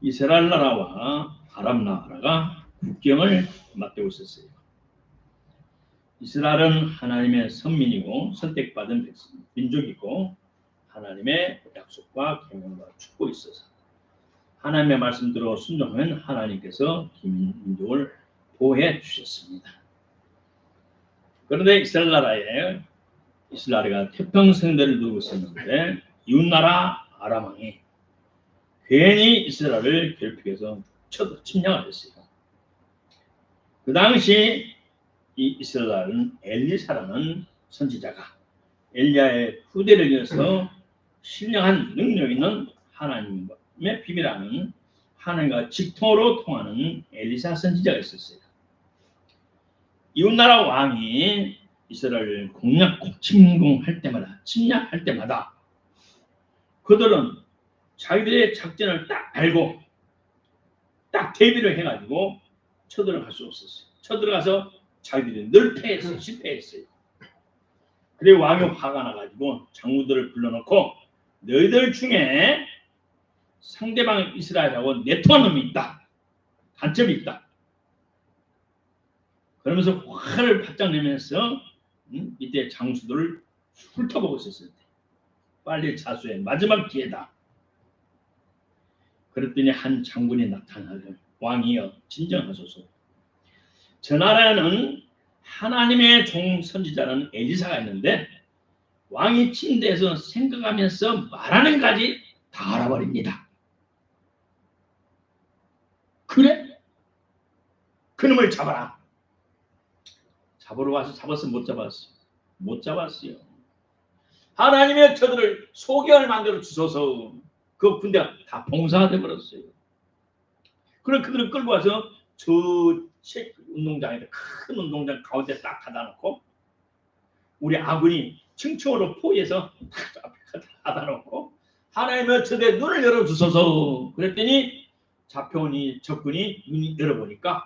이스라엘 나라와 아람 나라가 국경을 맞대고 있었어요. 이스라엘은 하나님의 선민이고 선택받은 민족이고 하나님의 약속과 계명과 축복이 있어서 하나님의 말씀대로 순종하면 하나님께서 민족을 보호해 주셨습니다. 그런데 이스라엘 나라에 이스라엘가 태평성대를 두고 있었는데 이웃나라 아람 왕이 괜히 이스라엘을 괴롭히기 위해서 침략을 했어요. 그 당시 이 이스라엘은 엘리사라는 선지자가 엘리야의 후대를 이어서 신령한 능력 있는 하나님의 비밀하는 하나님과 직통으로 통하는 엘리사 선지자가 있었어요. 이웃나라 왕이 이스라엘을 침공할 때마다 그들은 자기들의 작전을 딱 알고 딱 대비를 해가지고 쳐들어갈 수 없었어요. 쳐들어가서 자기들이 늘 실패했어요. 그래 왕이 화가 나가지고 장군들을 불러놓고 너희들 중에 상대방 이스라엘하고 내통한 놈이 있다. 간첩이 있다. 그러면서 화를 바짝 내면서 이때 장수들을 훑어보고 있었을 때 빨리 자수해. 마지막 기회다. 그랬더니 한 장군이 나타나서 왕이여 진정하소서. 저 나라에는 하나님의 종 선지자는 엘리사가 있는데 왕이 침대에서 생각하면서 말하는 까지 다 알아버립니다. 그래? 그놈을 잡아라. 잡으러 가서 잡았어? 못 잡았어? 못 잡았어요. 하나님의 저들을 소경을 만들어 주소서. 그 군대가 다 봉사가 되어버렸어요. 그럼 그들을 끌고 와서 저 운동장에 큰 운동장 가운데 딱 가다 놓고 우리 아군이 층층으로 포위해서 앞에 가다 놓고 하나님의 저들의 눈을 열어주소서. 그랬더니 잡혀온 이 적군이 눈이 열어보니까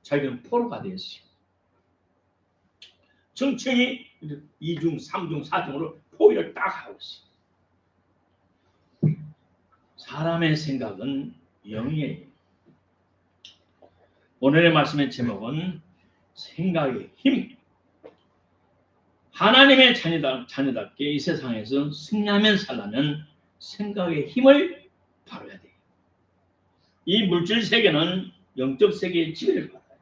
자기는 포로가 되었어요. 층층이 2중, 3중, 4중으로 포위를 딱 하고 있어요. 사람의 생각은 영이에요. 오늘의 말씀의 제목은 생각의 힘. 하나님의 자녀답게 이 세상에서 승리하면 살려면 생각의 힘을 다뤄야 돼요. 이 물질 세계는 영적 세계의 지배를 받아요.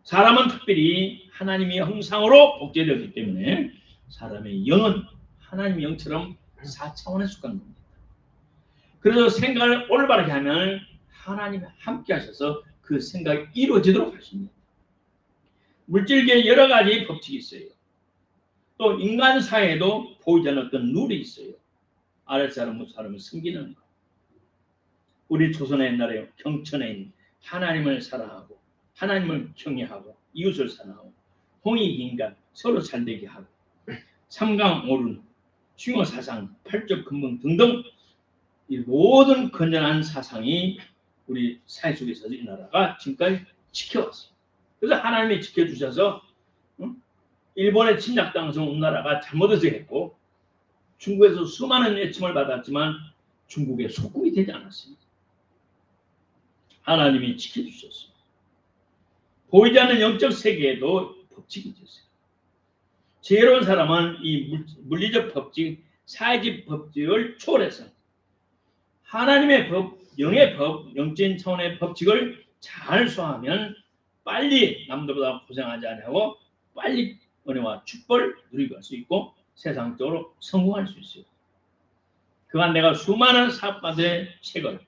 사람은 특별히 하나님의 형상으로 복제되었기 때문에 사람의 영은 하나님의 영처럼 4차원에 속한 겁니다. 그래서 생각을 올바르게 하면 하나님이 함께 하셔서 그 생각이 이루어지도록 하십니다. 물질계에 여러 가지 법칙이 있어요. 또 인간 사회에도 보이지 않는 어떤 룰이 있어요. 아랫사람은 사람을 섬기는 것. 우리 조선의 옛날에 경천에 하나님을 사랑하고 하나님을 경외하고 이웃을 사랑하고 홍익인간 서로 잘되게 하고 삼강오륜, 숭어사상, 팔적근본 등등 이 모든 건전한 사상이 우리 사회 속에서 이 나라가 지금까지 지켜왔어요. 그래서 하나님이 지켜주셔서 일본의 침략당해서 온 나라가 잘못해서 했고 중국에서 수많은 외침을 받았지만 중국의 속국이 되지 않았습니다. 하나님이 지켜주셨어요. 보이지 않는 영적 세계에도 법칙이 있었어요. 지혜로운 사람은 이 물리적 법칙, 사회적 법칙을 초월해서 하나님의 법, 영의 법, 영적인 차원의 법칙을 잘 수행하면 빨리 남들보다 고생하지 않고 빨리 은혜와 축복을 누리고 갈 수 있고 세상적으로 성공할 수 있어요. 그간 내가 수많은 사업가들의 책을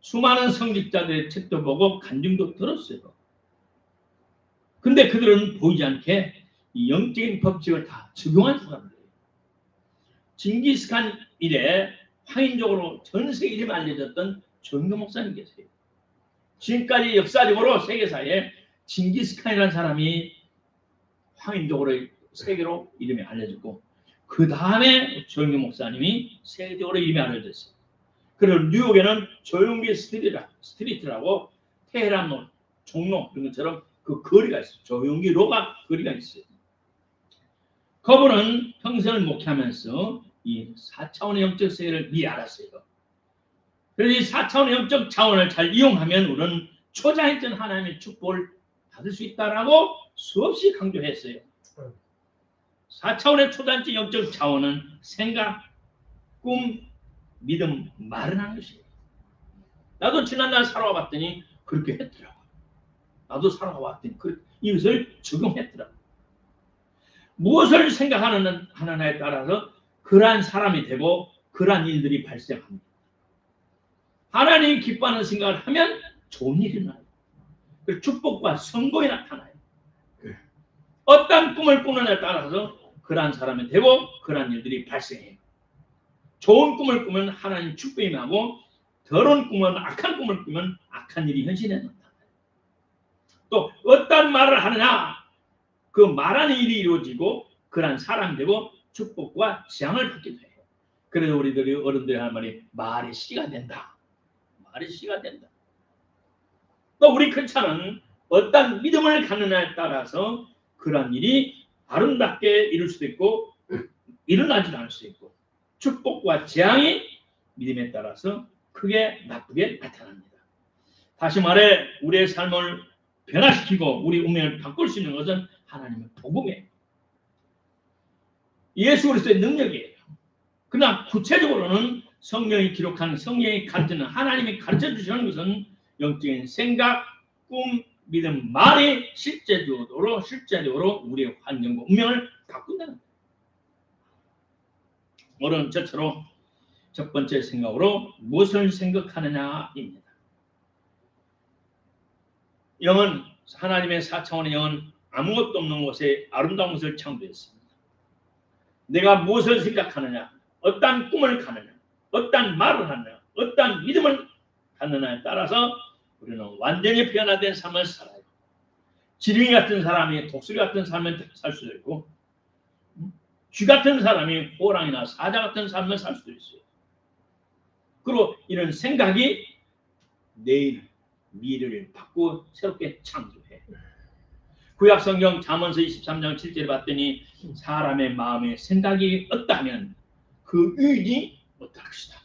수많은 성직자들의 책도 보고 간증도 들었어요. 근데 그들은 보이지 않게 이 영적인 법칙을 다 적용한 사람들이에요. 징기스칸 이래 황인적으로 전 세계 이름이 알려졌던 정교 목사님 계세요. 지금까지 역사적으로 세계사에 징기스칸이라는 사람이 황인적으로 세계로 이름이 알려졌고 그 다음에 정교 목사님이 세계적으로 이름이 알려졌어요. 그리고 뉴욕에는 조용기 스트리트라고 테헤란 종로 이런 것처럼 그 거리가 있어요. 조용기 로가 거리가 있어요. 그분은 평생을 목회하면서 이 4차원의 영적 세계를 미리 알았어요. 그래서 이 4차원의 영적 차원을 잘 이용하면 우리는 초자연적 하나님의 축복을 받을 수 있다라고 수없이 강조했어요. 4차원의 초자연적 영적 차원은 생각, 꿈, 믿음, 말을 하는 것이에요. 나도 지난날 살아와 봤더니 그렇게 했더라고. 나도 살아와 봤더니 이것을 적용했더라고. 무엇을 생각하느냐에 따라서 그러한 사람이 되고 그러한 일들이 발생합니다. 하나님이 기뻐하는 생각을 하면 좋은 일이 나요. 그 축복과 성공이 나타나요. 어떤 꿈을 꾸느냐에 따라서 그러한 사람이 되고 그러한 일들이 발생해요. 좋은 꿈을 꾸면 하나님 축복이 나고 더러운 꿈은 악한 꿈을 꾸면 악한 일이 현실에 나타나요. 또 어떤 말을 하느냐 그 말하는 일이 이루어지고 그러한 사람이 되고 축복과 재앙을 받게 돼요. 그래서 우리들이 어른들이 하는 말이 말의 씨가 된다. 말의 씨가 된다. 또 우리 크리스찬은 어떤 믿음을 갖느냐에 따라서 그러한 일이 아름답게 이룰 수도 있고 일어나지 않을 수도 있고 축복과 재앙이 믿음에 따라서 크게 나쁘게 나타납니다. 다시 말해 우리의 삶을 변화시키고 우리 운명을 바꿀 수 있는 것은 하나님의 복음이에요. 예수 그리스도의 능력이에요. 그러나 구체적으로는 성경이 기록한 성경이 가르치는 하나님이 가르쳐 주시는 것은 영적인 생각, 꿈, 믿음, 말이 실제적으로 우리의 환경과 운명을 바꾼다는 거예요. 오늘은 저처럼 첫 번째 생각으로 무엇을 생각하느냐입니다. 영은 하나님의 4차원의 영은 아무것도 없는 곳에 아름다운 것을 창조했습니다. 내가 무엇을 생각하느냐, 어떤 꿈을 가느냐, 어떤 말을 하느냐, 어떤 믿음을 갖느냐에 따라서 우리는 완전히 변화된 삶을 살아요. 지렁이 같은 사람이 독수리 같은 삶을 살 수도 있고 쥐 같은 사람이 호랑이나 사자 같은 삶을 살 수도 있어요. 그리고 이런 생각이 내일 미래를 바꾸고 새롭게 창조해. 구약성경 잠언서 23장 7절에 봤더니 사람의 마음에 생각이 없다면 그 의인이 어떨 것이다.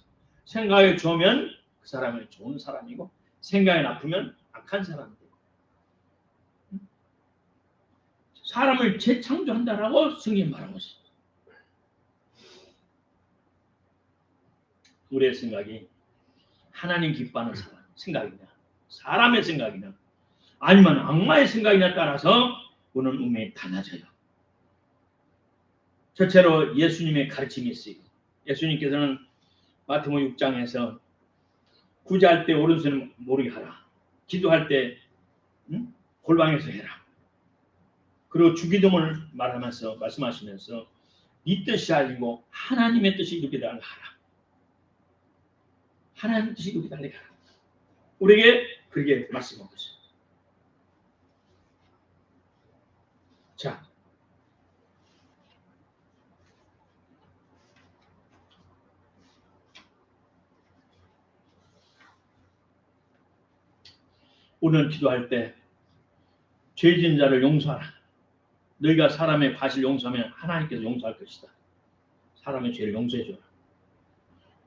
생각이 좋으면 그 사람은 좋은 사람이고 생각이 나쁘면 악한 사람이 되고 사람을 재창조한다라고 성경이 말하고 있습니다. 우리의 생각이 하나님 기뻐하는 생각이냐 사람의 생각이냐 아니면 악마의 생각이냐에 따라서 우리는 운명이 달라져요. 첫째로 예수님의 가르침이 있어요. 예수님께서는 마태복음 6장에서 구제할 때 오른손을 모르게 하라. 기도할 때 골방에서 해라. 그리고 주기도문을 말씀하시면서 네 뜻이 아니고 하나님의 뜻이 이루게 되게 하라. 하나님의 뜻이 이루게 되게 하라. 우리에게 그렇게 말씀하고 있어요. 자, 우리는 기도할 때 죄진 자를 용서하라. 너희가 사람의 과실 용서하면 하나님께서 용서할 것이다. 사람의 죄를 용서해 줘라.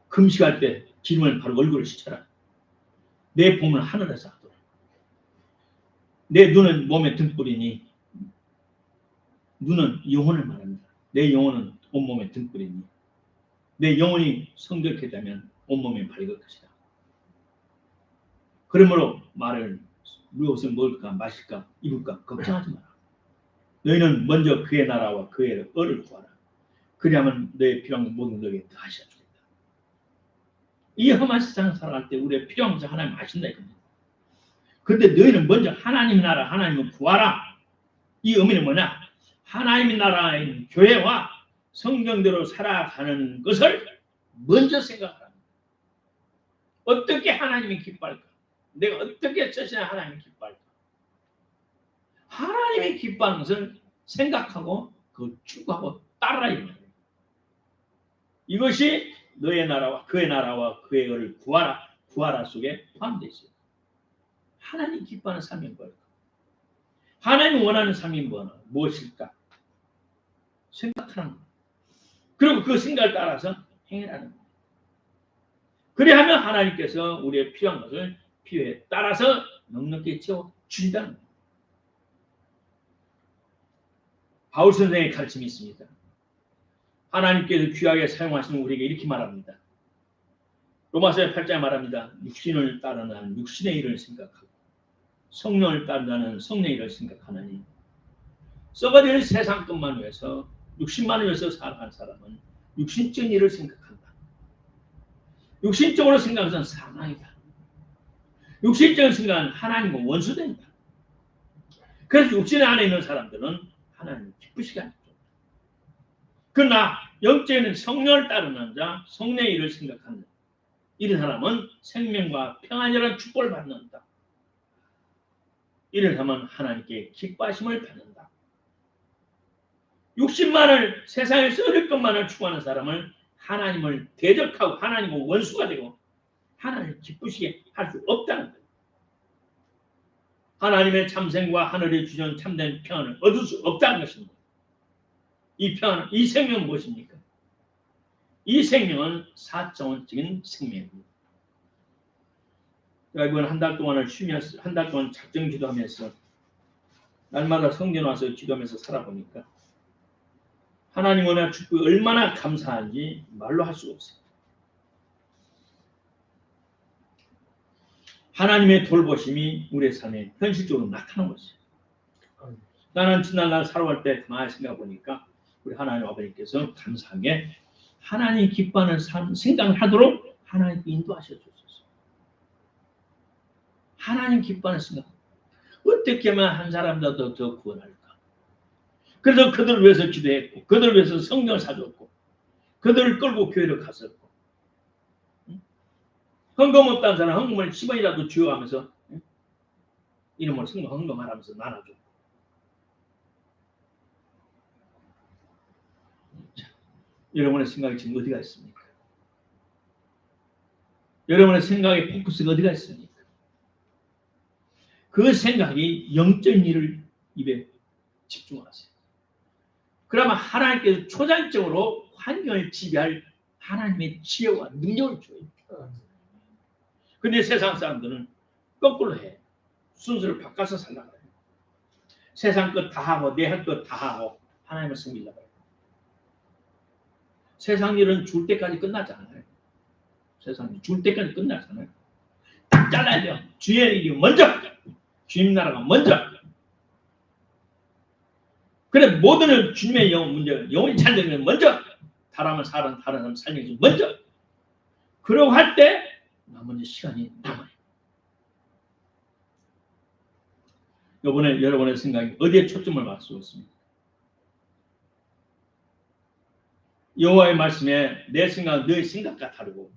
금식할 때 기름을 바로 얼굴을 씻어라. 내 봄을 하늘에서 하도록. 내 눈은 몸에 등불이니 눈은 영혼을 말합니다. 내 영혼은 온몸에 등불이니 내 영혼이 성결케 되면 온몸에 밝을 것이다. 그러므로 말을 무엇을 먹을까 마실까 입을까 걱정하지 마라. 너희는 먼저 그의 나라와 그의 의를 구하라. 그리하면 너의 필요한 모든 너에게 더하시어 주겠다. 이 험한 세상 살아갈 때 우리의 필요한 것을 하나님 아신다 이겁니다. 그런데 너희는 먼저 하나님의 나라 하나님을 구하라. 이 의미는 뭐냐? 하나님의 나라인 교회와 성경대로 살아가는 것을 먼저 생각하라. 어떻게 하나님이 기뻐할까? 내가 어떻게 처신해 하나님이 기뻐할까? 하나님이 기뻐하는 것을 생각하고 그 추구하고 따라야 해요. 이것이 너의 나라와 그의 의를 구하라 속에 포함되어 있어요. 하나님 기뻐하는 삶이 뭘까? 하나님 원하는 삶이 무엇일까? 생각하는 거. 그리고 그 생각을 따라서 행하는 거. 그래야하면 하나님께서 우리의 필요한 것을 필요에 따라서 넉넉히 채워 주신다는 거예요. 바울 선생의 가르침이 있습니다. 하나님께서 귀하게 사용하시는 우리에게 이렇게 말합니다. 로마서 8장에 말합니다. 육신을 따르는 육신의 일을 생각하고 성령을 따르는 성령의 일을 생각하나니 썩어질 세상 것만 위해서 육신만 위해서 살아간 사람은 육신적인 일을 생각한다. 육신적으로 생각하는 사망이다. 육신적인 생각은 하나님과 원수된다. 그래서 육신 안에 있는 사람들은 하나님을 기쁘시게 하죠. 그러나 영적인 성령을 따르는 자, 성령의 일을 생각하는 이런 사람은 생명과 평안이라는 축복을 받는다. 이런 사람은 하나님께 기뻐하심을 받는다. 육신만을 세상에 썩을 것만을 추구하는 사람은 하나님을 대적하고 하나님과 원수가 되고 하나님을 기쁘시게 할 수 없다는 거예요. 하나님의 참생과 하늘의 주시는 참된 평안을 얻을 수 없다는 것입니다. 이 평안, 이 생명은 무엇입니까? 이 생명은 사차원적인 생명입니다. 제가 이번 한 달 동안을 쉬면서 한 달 동안 작정 기도하면서 날마다 성전 와서 기도하면서 살아보니까 하나님 은혜 축복이 얼마나 감사한지 말로 할 수가 없어요. 하나님의 돌보심이 우리의 삶에 현실적으로 나타나는 것이에요. 나는 지난날 살아갈 때 가만히 생각해 보니까 우리 하나님 아버지께서 감사하게 하나님 기뻐하는 삶 생각을 하도록 하나님 인도하셔줬어요. 하나님 기뻐하는 생각. 어떻게 하면 한 사람보다 더 구원할까? 그래서 그들을 위해서 기도했고 그들을 위해서 성경을 사줬고 그들을 끌고 교회를 갔었고 헌금 없다는 사람 헌금을 10원이라도 주어가면서 이름으로 성경 헌금하라면서 나눠줘. 자, 여러분의 생각이 지금 어디가 있습니까? 여러분의 생각의 포커스가 어디가 있습니까? 그 생각이 영적인 일을 입에 집중하세요. 그러면 하나님께서 초자연적으로 환경을 지배할 하나님의 지혜와 능력을 줘요. 근데 세상 사람들은 거꾸로 해. 순서를 바꿔서 살려고 해요. 세상 것 다 하고 내 할 것 다 하고 하나님을 섬기려고 해요. 세상 일은 줄 때까지 끝나잖아요. 세상 일 줄 때까지 끝나잖아요. 딱 잘라야 돼요. 주의 일이 먼저. 주님 나라가 먼저. 그래 모든 주님의 영혼 문제, 영혼이 찬정되면 먼저. 사람은 다른 사람 살리는 게 먼저. 그러고 할 때 나머지 시간이 남아요. 이번에 여러분의 생각이 어디에 초점을 맞추었습니까? 여호와의 말씀에 내 생각은 너의 생각과 다르고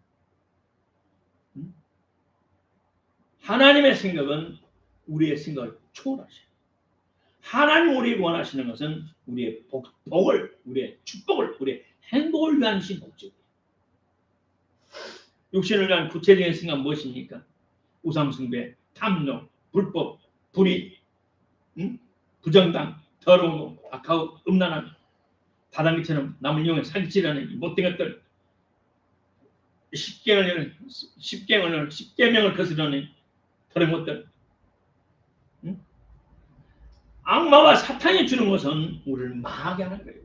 하나님의 생각은 우리의 생각을 초월하셔요. 하나님 우리에게 원하시는 것은 우리의 복을, 우리의 축복을, 우리의 행복을 위한 목적이에요. 육신을 위한 구체적인 생각은 무엇입니까? 우상숭배, 탐욕, 불법, 불의, 부정당, 더러운, 악하고 음란한 다단계처럼 남을 이용해 사기치려는 못된 것들, 십계명을 거스르는 더러운 것들, 악마와 사탄이 주는 것은 우리를 망하게 하는 거예요.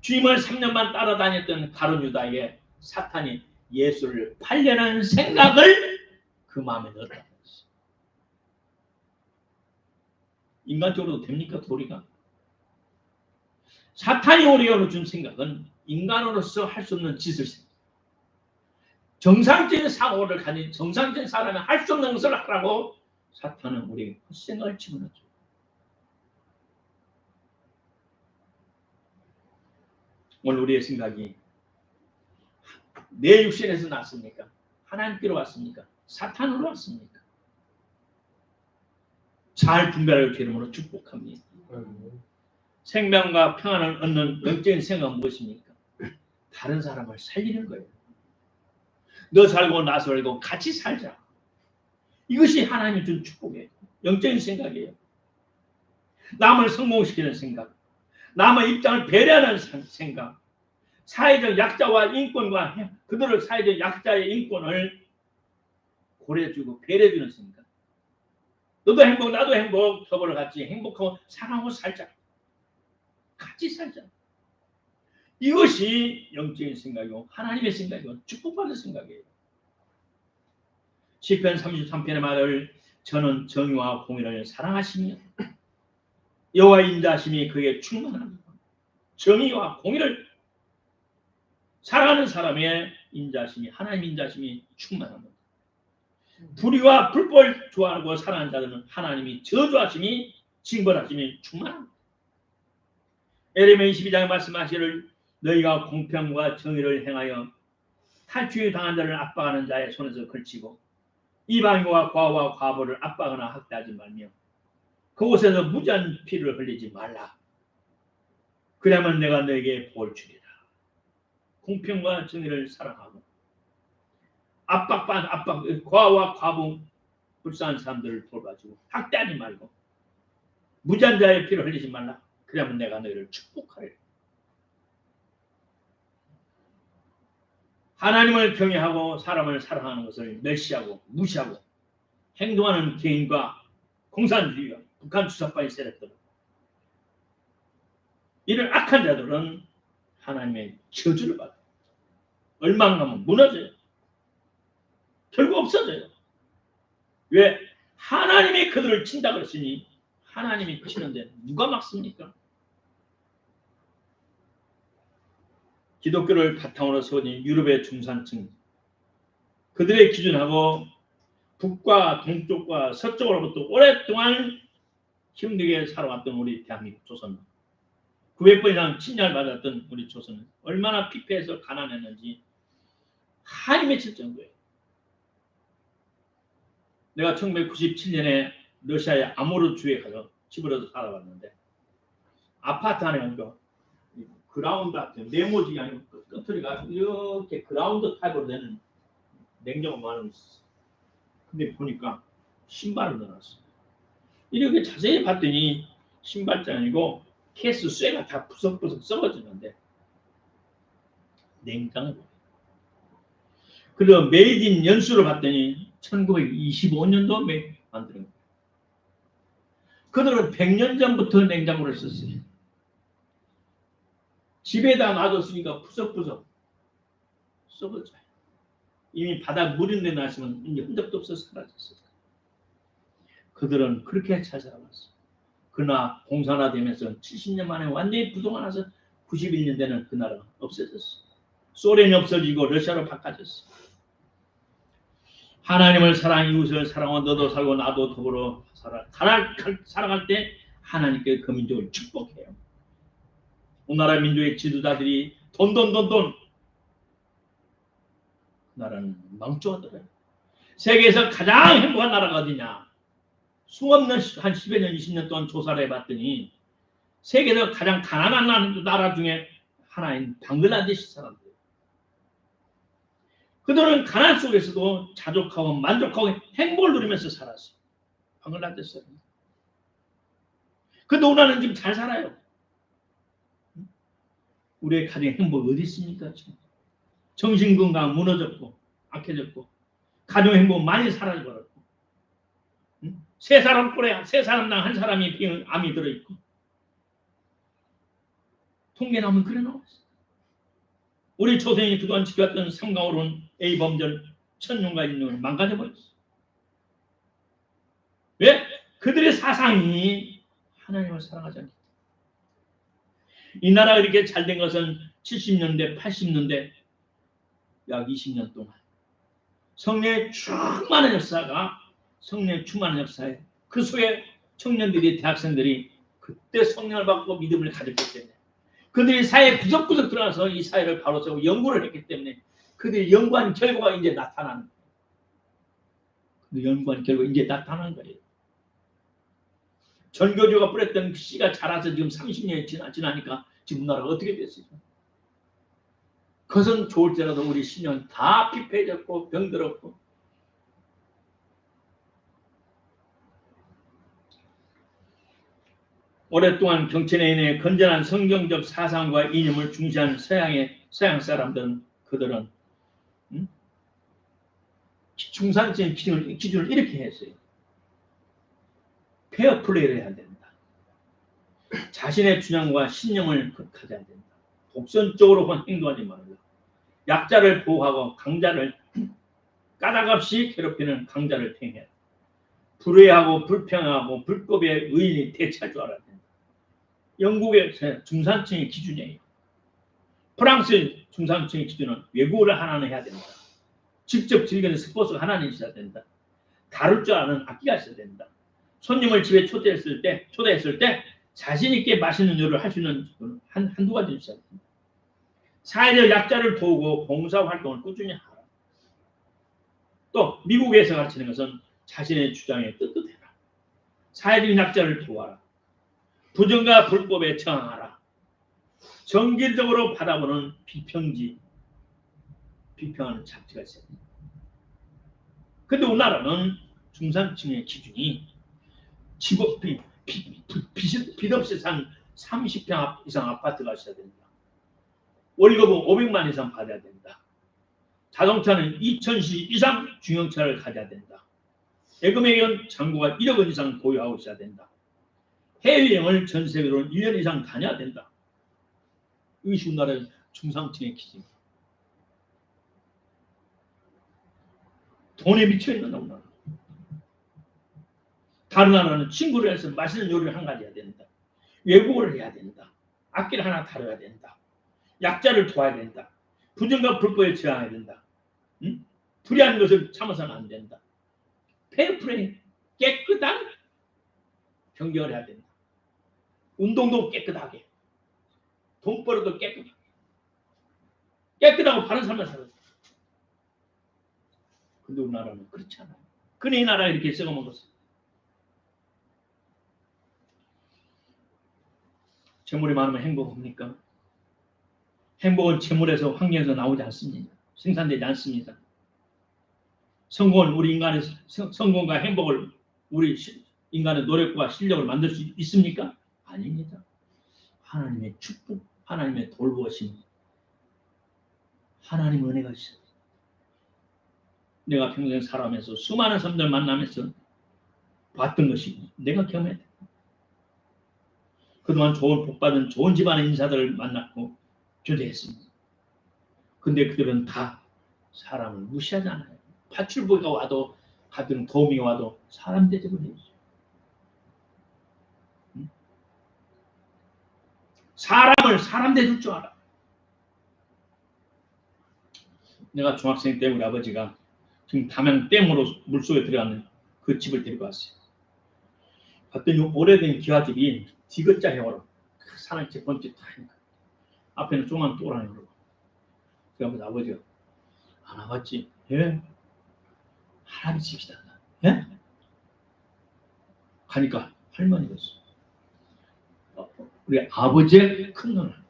주님을 3년만 따라다녔던 가룟 유다에게 사탄이 예수를 팔려는 생각을 그 마음에 넣었다는 것이죠. 인간적으로도 됩니까? 도리가? 사탄이 우리에게 준 생각은 인간으로서 할 수 없는 짓을 생각. 정상적인 사고를 가진 정상적인 사람이 할 수 없는 것을 하라고 사탄은 우리에게 그 생각을 집어넣죠. 오늘 우리의 생각이 내 육신에서 났습니까? 하나님께로 왔습니까? 사탄으로 왔습니까? 잘 분별할 기름으로 축복합니다. 생명과 평안을 얻는 영적인 생각은 무엇입니까? 다른 사람을 살리는 거예요. 너 살고 나 살고 같이 살자. 이것이 하나님이 준 축복이에요. 영적인 생각이에요. 남을 성공시키는 생각, 남의 입장을 배려하는 생각, 사회적 약자와 인권과 그들을 사회적 약자의 인권을 고려해주고 배려해주는 선입니다. 너도 행복, 나도 행복, 서로를 같이 행복하고 사랑하고 살자. 같이 살자. 이것이 영적인 생각이고 하나님의 생각이고 축복받는 생각이에요. 시편 33편의 말을 저는 정의와 공의를 사랑하시며 여호와의 인자하심이 그에게 충만합니다. 정의와 공의를 사랑하는 사람의 인자하심이 하나님 인자하심이 충만합니다. 불의와 불법을 좋아하고 사랑하는 자들은 하나님이 저주하심이 징벌하심이 충만합니다. 에레미야 22장에 말씀하시기를 너희가 공평과 정의를 행하여 탈취 당한 자를 압박하는 자의 손에서 걸치고 이방인과 과부와 과부를 압박하거나 학대하지 말며 그곳에서 무지한 피를 흘리지 말라. 그러면 내가 너에게 복을 주리라. 공평과 정의를 사랑하고 과와 과부 불쌍한 사람들을 돌봐주고 학대하지 말고 무지한 자의 피를 흘리지 말라. 그러면 내가 너희를 축복하리라. 하나님을 경외하고 사람을 사랑하는 것을 멸시하고 무시하고 행동하는 개인과 공산주의와 북한 주사파의 세력들 이런 악한 자들은 하나님의 저주를 받아요. 얼마나 무너져요. 결국 없어져요. 왜? 하나님이 그들을 친다 그랬으니 하나님이 치는데 누가 막습니까? 기독교를 바탕으로 세워진 유럽의 중산층 그들의 기준하고 북과 동쪽과 서쪽으로부터 오랫동안 힘들게 살아왔던 우리 대한민국 조선 900번 이상 침략을 받았던 우리 조선은 얼마나 피폐해서 가난했는지 한이 맺힐 정도예요. 내가 1997년에 러시아의 아모르주에 가서 집으로 살아왔는데 아파트 안에 가니까 그라운드 같은 네모지가 아니고 끝머리가 이렇게 그라운드 타입으로 되는 냉장고 많은 거 있었어. 근데 보니까 신발을 넣어놨어. 이렇게 자세히 봤더니 신발장이고 케이스 쇠가 다 부석부석 썩어지는데 냉장고. 그리고 메이드 인 연수를 봤더니 1925년도 만드는 거예요. 그들은 100년 전부터 냉장고를 썼어요. 집에다 놔뒀으니까 푸석푸석 썩어져요. 이미 바닥 물이 내놨으면 이제 흔적도 없어서 사라졌어요. 그들은 그렇게 잘 살아왔어요. 그러나 공산화되면서 70년 만에 완전히 부동화나서 91년대는 그 나라가 없어졌어요. 소련이 없어지고 러시아로 바꿔졌어요. 하나님을 사랑, 이웃을 사랑하고 너도 살고 나도 더불어 살아갈 때 하나님께 그 민족을 축복해요. 우리나라 민족의 지도자들이 돈 그 나라는 망조하더래요. 세계에서 가장 행복한 나라가 어디냐? 수없는 한 10여 년, 20년 동안 조사를 해봤더니 세계에서 가장 가난한 나라 중에 하나인 방글라데시 사람들. 그들은 가난 속에서도 자족하고 만족하고 행복을 누리면서 살았어요. 방글라데시 사람. 근데 우리나라는 지금 잘 살아요. 우리의 가정의 행복 어디 있습니까? 정신건강 무너졌고 악해졌고 가정 행복 많이 사라져버렸고 세 사람 꼴에 세 사람당 한 사람이 암이 들어있고 통계 나오면 그래 나왔어요. 우리 조선이 그동안 지켰던 삼강오론 A범절 천년과 인륜을 망가져버렸어요. 왜? 그들의 사상이 하나님을 사랑하지 않기. 이 나라가 이렇게 잘된 것은 70년대 80년대 약 20년 동안 성령의 충만한 역사에 그 속에 청년들이 대학생들이 그때 성령을 받고 믿음을 가졌기 때문에 그들이 사회에 구석구석 들어가서 이 사회를 바로 세우고 연구를 했기 때문에 그들이 연구한 결과가 이제 나타나는 거예요. 그 연구한 결과 이제 나타나는 거예요. 전교조가 뿌렸던 씨가 자라서 지금 30년이 지나니까 지금 나라가 어떻게 됐어요? 그것은 좋을지라도 우리 신년 다 피폐해졌고 병들었고 오랫동안 경천에 인해 건전한 성경적 사상과 이념을 중시한 서양의 서양 사람들은 그들은 중산층의 기준을 이렇게 했어요. 페어 플레이를 해야 된다. 자신의 주장과 신념을 가져야 된다. 독선적으로 행동하지 말라. 약자를 보호하고 강자를 까닭없이 괴롭히는 강자를 팽해야 된다. 불의하고 불평하고 불법의 의인이 대체할 줄 알아야 된다. 영국의 중산층의 기준이에요. 프랑스의 중산층의 기준은 외국어를 하나는 해야 된다. 직접 즐기는 스포츠가 하나는 있어야 된다. 다룰 줄 아는 악기가 있어야 된다. 손님을 집에 초대했을 때 자신 있게 맛있는 요리를 할 수 있는 한두 가지 있어야 된다. 사회적 약자를 도우고 봉사활동을 꾸준히 하라. 또 미국에서 가르치는 것은 자신의 주장에 떳떳해라. 사회적 약자를 도와라. 부정과 불법에 저항하라. 정기적으로 받아보는 비평하는 잡지가 있어요. 근데 우리나라는 중산층의 기준이 빚 없이 산 30평 이상 아파트가 있어야 된다. 월급은 500만 이상 받아야 된다. 자동차는 2,000cc 이상 중형차를 가져야 된다. 예금액은 잔고가 1억 원 이상 보유하고 있어야 된다. 해외여행을 전 세계로 1년 이상 다녀야 된다. 이것이 우리나라의 중산층의 기준. 돈에 미쳐있는 우리나라. 다른 나라는 친구를 해서 맛있는 요리를 한 가지 해야 된다. 외국어를 해야 된다. 악기를 하나 다뤄야 된다. 약자를 도와야 된다. 부정과 불법에 저항해야 된다. 불의한 것을 참아서는 안 된다. 페어플레이, 깨끗한 경쟁을 해야 된다. 운동도 깨끗하게, 돈벌이도 깨끗하게, 깨끗하고 바른 삶을 살아야 된다. 근데 우리나라는 그렇지 않아요. 그네 나라 이렇게 썩어먹었어. 재물이 많으면 행복합니까? 행복은 재물에서 환경에서 나오지 않습니다. 생산되지 않습니다. 성공은 우리 인간의 성공과 행복을 우리 인간의 노력과 실력을 만들 수 있습니까? 아닙니다. 하나님의 축복, 하나님의 돌보심, 하나님 은혜가 있어요. 내가 평생 살아가면서 수많은 사람들 만나면서 봤던 것이 내가 경험했다. 그동안 좋은 복받은 좋은 집안의 인사들을 만났고 교제했습니다. 근데 그들은 다 사람을 무시하지 않아요. 파출부가 와도 가든 도움이 와도 사람 대접을 해주죠. 사람을 사람 대줄 줄 알아. 내가 중학생 때 우리 아버지가 지금 담양댐으로 물속에 들어가는 그 집을 데리고 왔어요. 봤더니 오래된 기와집이 디귿자 형으로 산을 제 번째 타니까 앞에는 조그만 또랑이 그러고 그래서 아버지가 안 와봤지? 예? 할아버지 집이다. 예? 가니까 할머니였어. 우리 아버지의 큰 누나.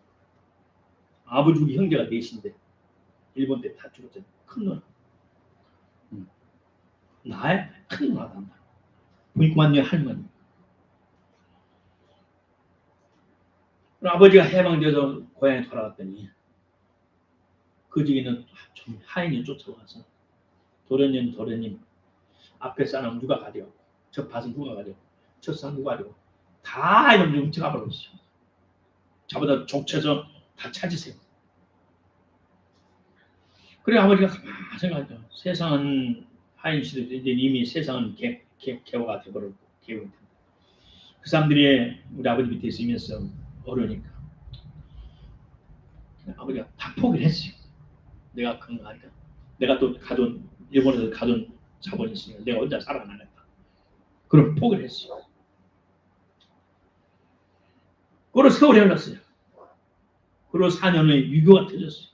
아버지 우리 형제가 넷인데 일본 때 다 죽었잖아. 큰 누나. 나의 큰 누나단다. 부익만녀 할머니. 아버지가 해방되어서 고향에 돌아갔더니 그 집에는 좀 하인이 쫓아와서 도련님 앞에 사람 누가 가려? 저 밭은 누가 가려? 저 사람 누가 가려? 다 이놈 훔쳐가 버렸어. 저보다 족쳐서 다 찾으세요. 그래 아버지가 가만히 생각하죠. 세상은 하인 시대 이제 이미 세상은 개화가 돼버렸고 그 사람들이 우리 아버지 밑에 있으면서 어려우니까 아버지가 다 포기를 했어요. 내가 건강하니까 내가 또 가돈 일본에서 가돈 자본이 있으니까 내가 혼자 살아나겠다. 그럼 포기를 했어요. 그리고 세월이 흘렀어요. 그리고 4년 후에 유교가 터졌어요.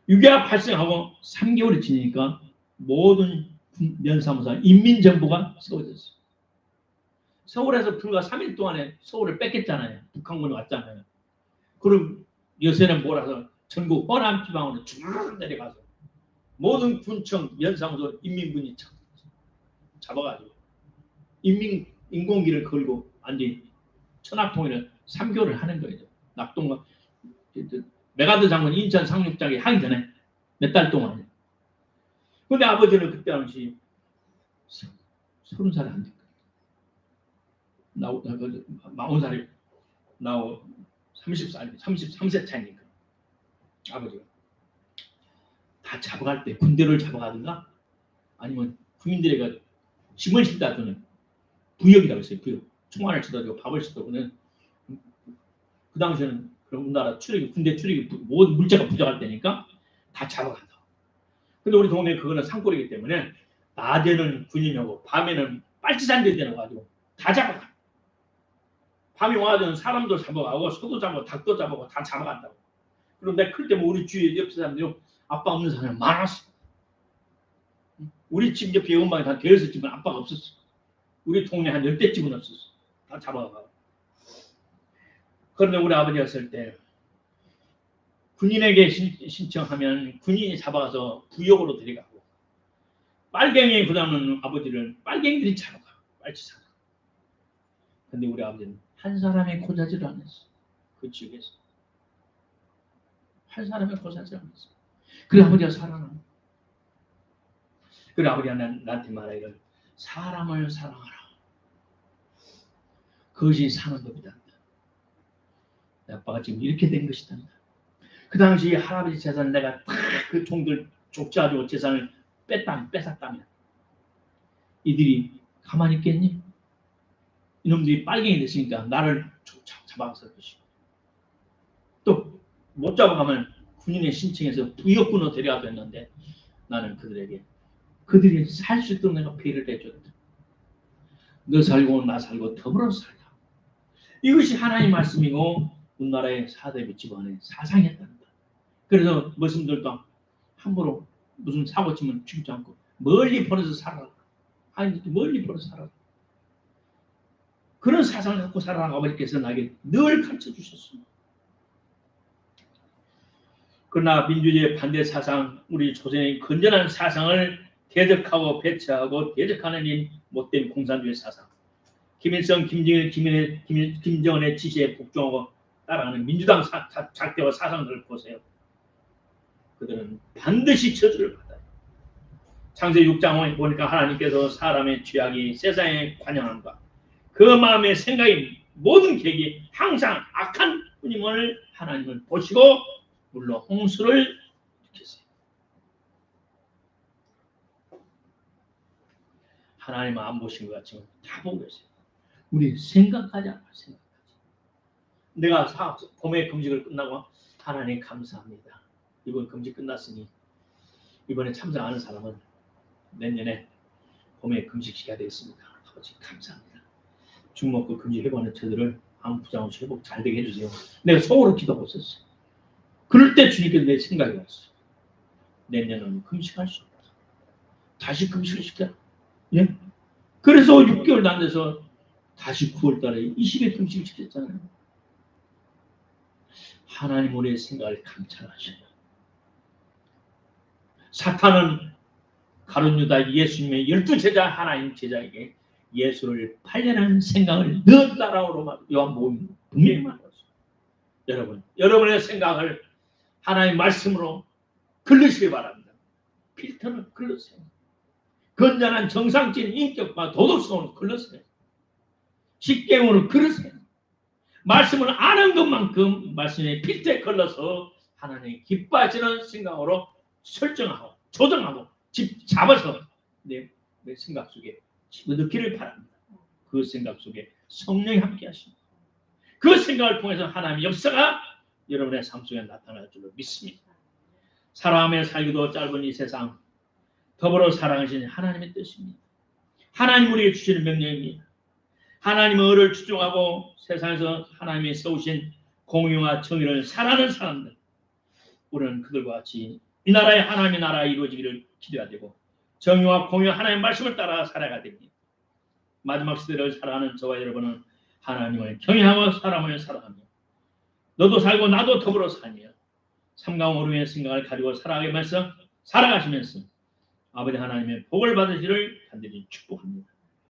유교가 발생하고 3개월이 지나니까 모든 면사무소 인민정부가 세워졌어요. 서울에서 불과 3일 동안에 서울을 뺏겼잖아요. 북한군이 왔잖아요. 그럼 요새는 몰아서 전국 호남 지방으로 쭉 내려가서 모든 군청 면사무소 인민군이 잡아가지고 인공기를 걸고 완전히 천하통일을 3개월을 하는 거예요. 낙동강 메가드 장군 인천 상륙작에 하기 전에 몇 달 동안. 근데 아버지는 그때 당시 30살이 안 됐거든. 40살이 나오 30살, 33세 차이니까. 아버지가 다 잡아갈 때 군대를 잡아가든가 아니면 국민들에게 짐을 실다더니 부역이라고 했어요. 부역. 총알을 쳐다주고 밥을 쳐다보는. 그 당시에는 우리나라 출입이 군대 출입이 모든 물자가 부족할 때니까 다 잡아간다. 근데 우리 동네 그거는 산골이기 때문에 낮에는 군인하고 밤에는 빨치산들이 되어가지고 다 잡아가. 밤이 와서는 사람도 잡아가고 소도 잡아가고 닭도 잡아가고 다 잡아간다고. 그런데 클 때 뭐 우리 주위에 옆 사람들이 아빠 없는 사람이 많았어. 우리 집 옆에 연방에 다 대여섯 집은 아빠가 없었어. 우리 동네 한 10대 집은 없었어. 다 잡아가고. 그런데 우리 아버지가 있을 때 군인에게 신청하면 군인이 잡아가서 부역으로 데려가고 빨갱이 그다음은 아버지를 빨갱이들이 잡아가. 빨치산. 근데 우리 아버지는 한 사람의 고자질을 안 했어. 그 지역에서. 한 사람의 고자질을 안 했어. 그래 아버지가 살아남아. 그래 아버지가 나한테 말하기를 사람을 사랑하라. 그것이 사는 법이다. 내 아빠가 지금 이렇게 된 것이다. 그 당시 할아버지 재산 내가 딱 그 종들 쫓아가지고 재산을 뺏었다면 이들이 가만히 있겠니? 이놈들이 빨갱이 됐으니까 나를 잡아갔을 것이고 또 못 잡아가면 군인의 신청해서 부역군으로 데려가도 했는데 나는 그들이 살 수 있도록 내가 배를 해줬다. 너 살고 나 살고 더불어 살자. 이것이 하나님의 말씀이고 우리나라의 사대부 집안의 사상이었답니다. 그래서 무슨들도 함부로 무슨 사고 치면 죽지 않고 멀리 벌어서 살아라. 아니 멀리 벌어서 살아라. 그런 사상을 갖고 살아라고 아버지께서 나에게 늘 가르쳐 주셨습니다. 그러나 민주주의 반대 사상, 우리 조선의 건전한 사상을 대적하고 배치하고 대적하는 이 못된 공산주의 사상, 김일성, 김정은의 지시에 복종하고 따라가는 민주당 작대와 사상들을 보세요. 그들은 반드시 저주를 받아요. 창세기 6장에 보니까 하나님께서 사람의 죄악이 세상에 관영함과 그 마음의 생각이 모든 계획이 항상 악한 뿐임을 하나님을 보시고 물로 홍수를 일으켰어요. 하나님은 안 보신 것 같지만 다 보고 계세요. 우리 생각하지 않아요. 생각하지. 내가 봄에 금식을 끝나고 하나님 감사합니다. 이번 금식 끝났으니 이번에 참석하는 사람은 내년에 봄에 금식시켜야 되겠습니다. 아버지 감사합니다. 죽 먹고 금식해보는 저들을 안부장으로 회복 잘 되게 해주세요. 내가 속으로 기도하고 있었어요. 그럴 때 주님께서 내 생각이 왔어요. 내년은 금식할 수 없다. 다시 금식을 시켜. 예? 그래서 6개월도 안 돼서 다시 9월 달에 20일 금식을 시켰잖아요. 하나님 우리의 생각을 감찰하셔요. 사탄은 가룟 유다 예수님의 12제자 하나님 제자에게 예수를 팔려는 생각을 늘 따라오로 요한복음 분명히 말했어요. 여러분의 생각을 하나님의 말씀으로 걸르시기 바랍니다. 필터는 걸르세요. 건전한 정상적인 인격과 도덕성으로 걸르세요. 십계명으로 걸으세요. 말씀을 아는 것만큼 말씀의 필터에 걸러서 하나님이 기뻐하시는 생각으로 설정하고 조정하고 잡아서 내 생각 속에 집어넣기를 바랍니다. 그 생각 속에 성령이 함께 하십니다. 그 생각을 통해서 하나님의 역사가 여러분의 삶 속에 나타날 줄로 믿습니다. 사람의 살기도 짧은 이 세상 더불어 사랑하시는 하나님의 뜻입니다. 하나님 우리에게 주시는 명령입니다. 하나님의 의를 추종하고 세상에서 하나님이 세우신 공의와 정의를 사랑하는 사람들, 우리는 그들과 같이 이 나라의 하나님의 나라가 이루어지기를 기대해야 되고 정의와 공의와 하나님의 말씀을 따라 살아가야 됩니다. 마지막 시대를 살아가는 저와 여러분은 하나님을 경외하고 사람을 사랑하며 너도 살고 나도 더불어 살며 삼강오름의 생각을 가지고 살아가면서 아버지 하나님의 복을 받으시를 간절히 축복합니다.